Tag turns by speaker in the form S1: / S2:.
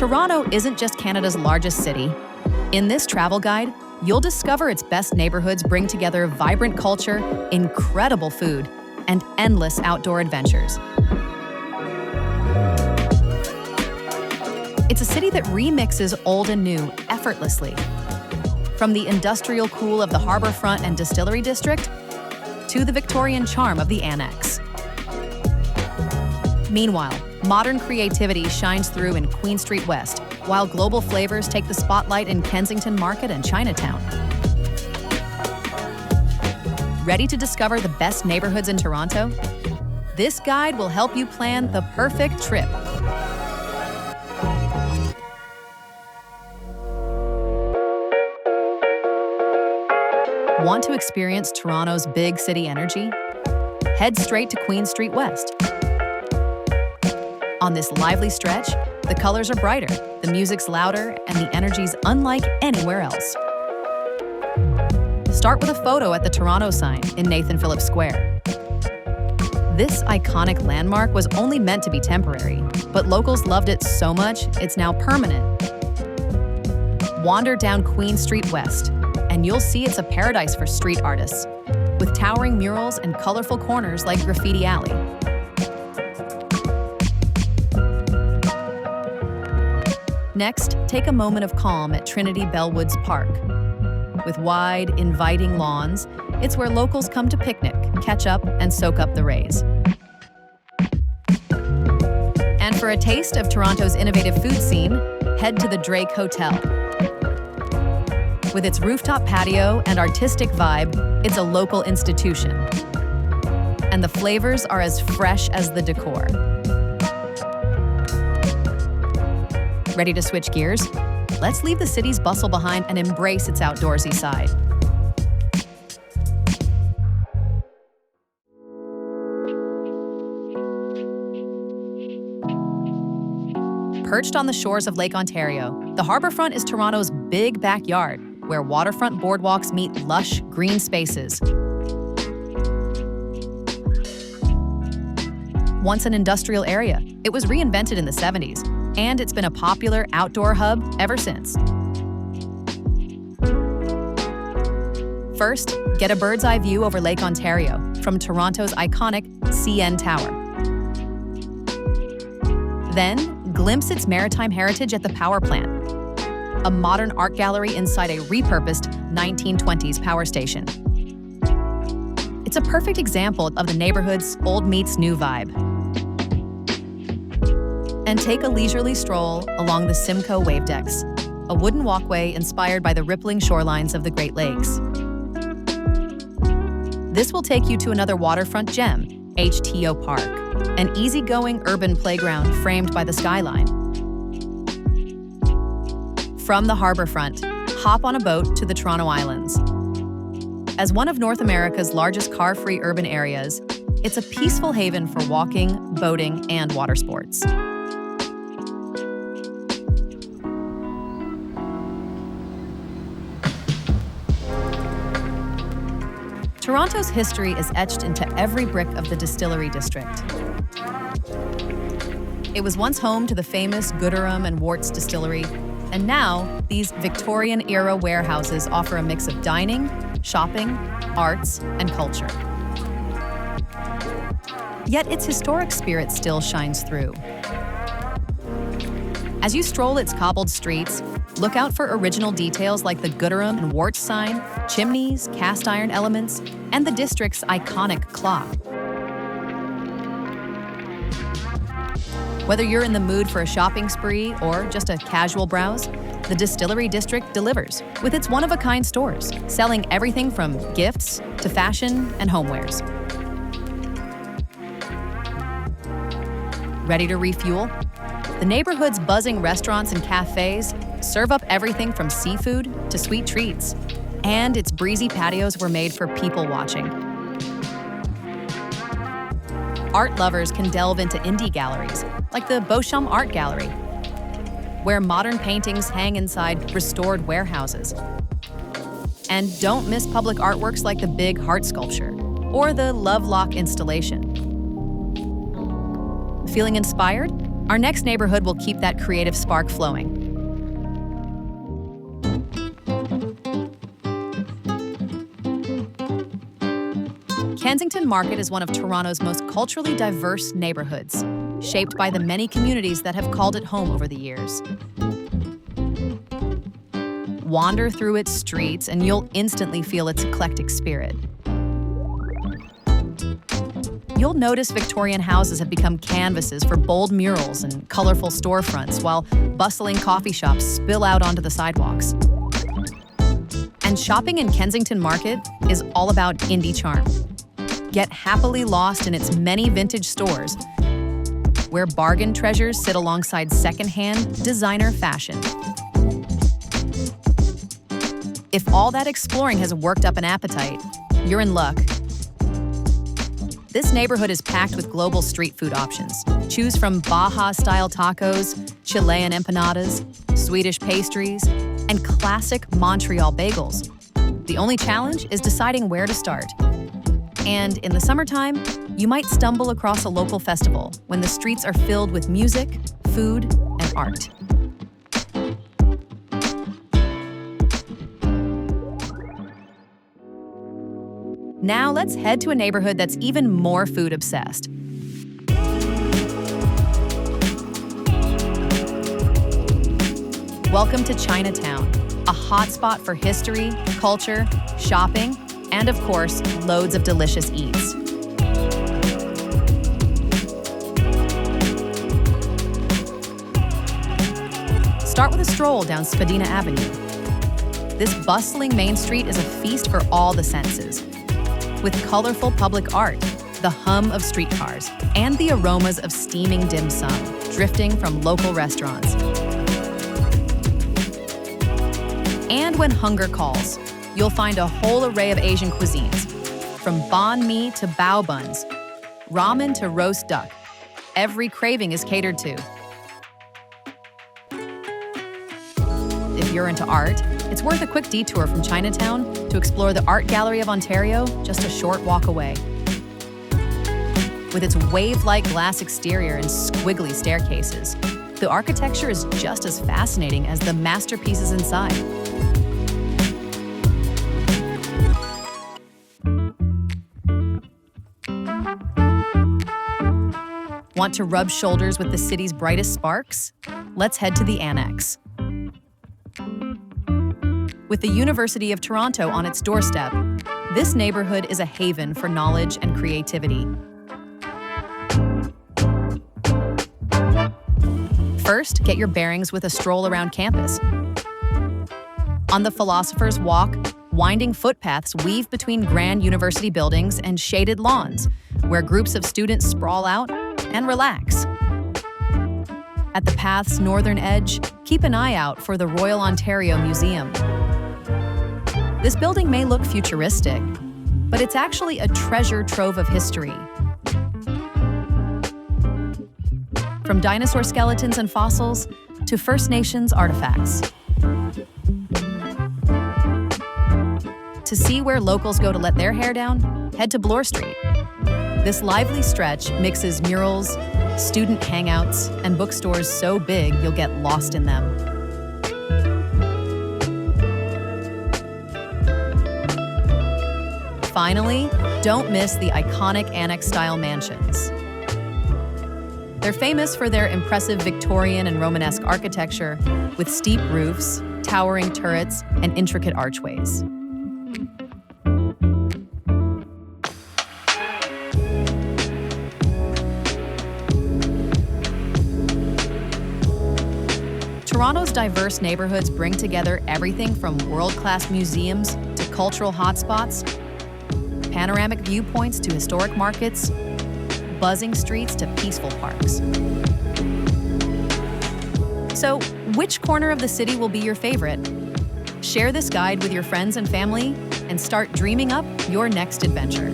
S1: Toronto isn't just Canada's largest city. In this travel guide, you'll discover its best neighborhoods bring together vibrant culture, incredible food, and endless outdoor adventures. It's a city that remixes old and new effortlessly. From the industrial cool of the Harbourfront and Distillery District to the Victorian charm of the Annex. Meanwhile, modern creativity shines through in Queen Street West, while global flavors take the spotlight in Kensington Market and Chinatown. Ready to discover the best neighborhoods in Toronto? This guide will help you plan the perfect trip. Want to experience Toronto's big city energy? Head straight to Queen Street West. On this lively stretch, the colors are brighter, the music's louder, and the energy's unlike anywhere else. Start with a photo at the Toronto sign in Nathan Phillips Square. This iconic landmark was only meant to be temporary, but locals loved it so much, it's now permanent. Wander down Queen Street West, and you'll see it's a paradise for street artists, with towering murals and colorful corners like Graffiti Alley. Next, take a moment of calm at Trinity Bellwoods Park. With wide, inviting lawns, it's where locals come to picnic, catch up, and soak up the rays. And for a taste of Toronto's innovative food scene, head to the Drake Hotel. With its rooftop patio and artistic vibe, it's a local institution. And the flavors are as fresh as the decor. Ready to switch gears? Let's leave the city's bustle behind and embrace its outdoorsy side. Perched on the shores of Lake Ontario, the Harbourfront is Toronto's big backyard, where waterfront boardwalks meet lush green spaces. Once an industrial area, it was reinvented in the 70s, and it's been a popular outdoor hub ever since. First, get a bird's eye view over Lake Ontario from Toronto's iconic CN Tower. Then, glimpse its maritime heritage at the power plant, a modern art gallery inside a repurposed 1920s power station. It's a perfect example of the neighborhood's old meets new vibe. And take a leisurely stroll along the Simcoe wave decks, a wooden walkway inspired by the rippling shorelines of the Great Lakes. This will take you to another waterfront gem, HTO Park, an easygoing urban playground framed by the skyline. From the Harbourfront, hop on a boat to the Toronto Islands. As one of North America's largest car-free urban areas, it's a peaceful haven for walking, boating, and water sports. Toronto's history is etched into every brick of the Distillery District. It was once home to the famous Gooderham and Worts distillery, and now these Victorian-era warehouses offer a mix of dining, shopping, arts, and culture. Yet its historic spirit still shines through. As you stroll its cobbled streets, look out for original details like the Gooderham and Worts sign, chimneys, cast iron elements, and the district's iconic clock. Whether you're in the mood for a shopping spree or just a casual browse, the Distillery District delivers with its one-of-a-kind stores, selling everything from gifts to fashion and homewares. Ready to refuel? The neighborhood's buzzing restaurants and cafes serve up everything from seafood to sweet treats, and its breezy patios were made for people watching. Art lovers can delve into indie galleries, like the Beauchamp Art Gallery, where modern paintings hang inside restored warehouses. And don't miss public artworks like the Big Heart sculpture or the Love Lock installation. Feeling inspired? Our next neighborhood will keep that creative spark flowing. Kensington Market is one of Toronto's most culturally diverse neighborhoods, shaped by the many communities that have called it home over the years. Wander through its streets and you'll instantly feel its eclectic spirit. You'll notice Victorian houses have become canvases for bold murals and colorful storefronts, while bustling coffee shops spill out onto the sidewalks. And shopping in Kensington Market is all about indie charm. Get happily lost in its many vintage stores, where bargain treasures sit alongside secondhand designer fashion. If all that exploring has worked up an appetite, you're in luck. This neighborhood is packed with global street food options. Choose from Baja-style tacos, Chilean empanadas, Swedish pastries, and classic Montreal bagels. The only challenge is deciding where to start. And in the summertime, you might stumble across a local festival when the streets are filled with music, food, and art. Now let's head to a neighborhood that's even more food obsessed. Welcome to Chinatown, a hotspot for history, culture, shopping, and of course, loads of delicious eats. Start with a stroll down Spadina Avenue. This bustling main street is a feast for all the senses, with colorful public art, the hum of streetcars, and the aromas of steaming dim sum drifting from local restaurants. And when hunger calls, you'll find a whole array of Asian cuisines, from banh mi to bao buns, ramen to roast duck. Every craving is catered to. If you're into art, it's worth a quick detour from Chinatown to explore the Art Gallery of Ontario, just a short walk away. With its wave-like glass exterior and squiggly staircases, the architecture is just as fascinating as the masterpieces inside. Want to rub shoulders with the city's brightest sparks? Let's head to the Annex. With the University of Toronto on its doorstep, this neighborhood is a haven for knowledge and creativity. First, get your bearings with a stroll around campus. On the Philosopher's Walk, winding footpaths weave between grand university buildings and shaded lawns, where groups of students sprawl out and relax. At the path's northern edge, keep an eye out for the Royal Ontario Museum. This building may look futuristic, but it's actually a treasure trove of history. From dinosaur skeletons and fossils to First Nations artifacts. To see where locals go to let their hair down, head to Bloor Street. This lively stretch mixes murals, student hangouts, and bookstores so big you'll get lost in them. Finally, don't miss the iconic Annex-style mansions. They're famous for their impressive Victorian and Romanesque architecture, with steep roofs, towering turrets, and intricate archways. Toronto's diverse neighborhoods bring together everything from world-class museums to cultural hotspots, panoramic viewpoints to historic markets, buzzing streets to peaceful parks. So, which corner of the city will be your favorite? Share this guide with your friends and family and start dreaming up your next adventure.